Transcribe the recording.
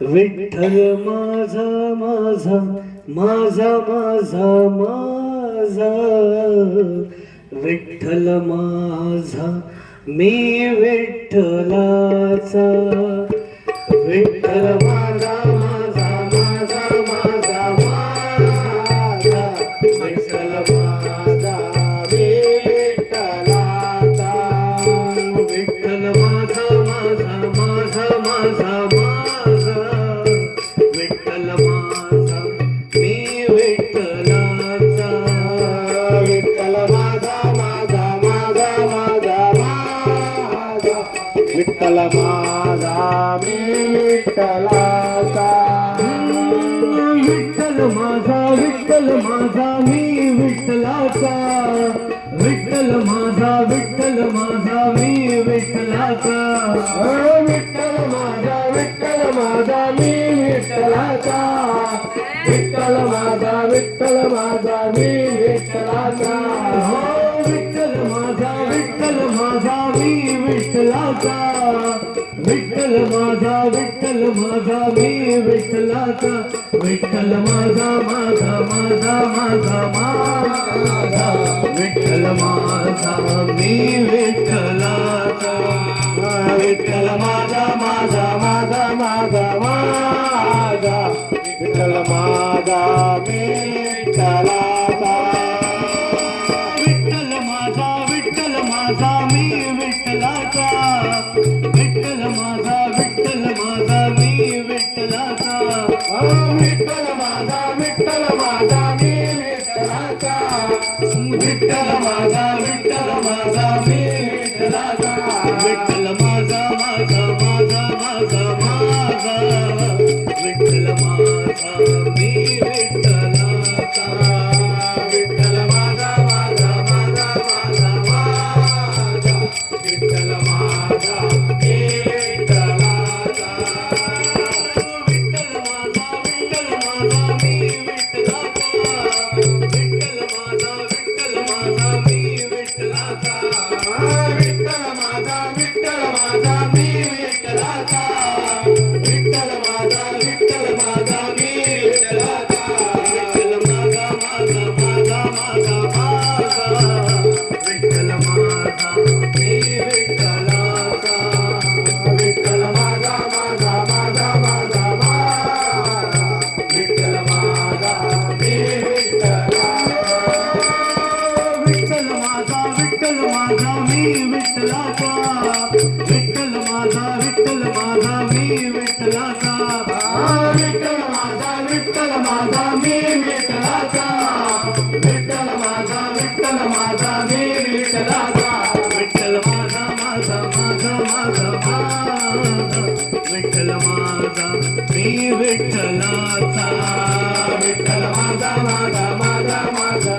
विठ्ठल माझा माझा माझा माझा माझा विठ्ठल माझा मी विठ्ठलाचा विठ्ठल माझा माझा माझा माझा माझा विठ्ठल माझा मी विठ्ठलाचा विठ्ठल माझा माझा माझा माझा माझा विठ्ठल माझा मी विठ्ठलाचा विठ्ठल माझा माझा माझा माझा माझा विठ्ठल माझा मी विठ्ठलाचा विठ्ठल माझा मी विठ्ठलाचा विठ्ठल माझा मी विठ्ठलाचा विठ्ठल माझा मी विठ्ठलाचा विठ्ठल माझा मी विठ्ठलाचा विठ्ठल माझा मी विठ्ठलाचा विठ्ठल माझा मी विठ्ठलाचा विठ्ठल माझा माझा माझा माझा माझा विठ्ठल माझा मी विठ्ठलाचा विठ्ठल माझा माझा माझा माझा माझा विठ्ठल माझा मी विठ्ठलाचा विठ्ठल माझा मी विठ्ठलाचा विठ्ठल माझा मी विठ्ठलाचा विठ्ठल माझा मी विठ्ठलाचा विठ्ठल माझा मी विठ्ठलाचा विठ्ठल माझा माझा माझा माझा माझा विठ्ठल माझा मी विठ्ठलाचा विठ्ठल माझा माझा माझा माझा माझा विठ्ठल माझा मी विठ्ठलाचा विठ्ठल माझा मी विठ्ठलाचा विठ्ठल माझा मी विठ्ठलाचा विठ्ठल माझा मी विठ्ठलाचा विठ्ठल माझा मी विठ्ठलाचा विठ्ठल माझा माझा माझा माझा माझा विठ्ठल माझा मी विठ्ठलाचा विठ्ठल माझा माझा माझा माझा माझा विठ्ठल माझा मी विठ्ठलाचा विठ्ठल माझा मी विठ्ठलाचा विठ्ठल माझा मी विठ्ठलाचा विठ्ठल माझा मी विठ्ठलाचा विठ्ठल माझा मी विठ्ठलाचा विठ्ठल माझा माझा माझा माझा माझा विठ्ठल माझा मी विठ्ठलाचा विठ्ठल माझा माझा माझा माझा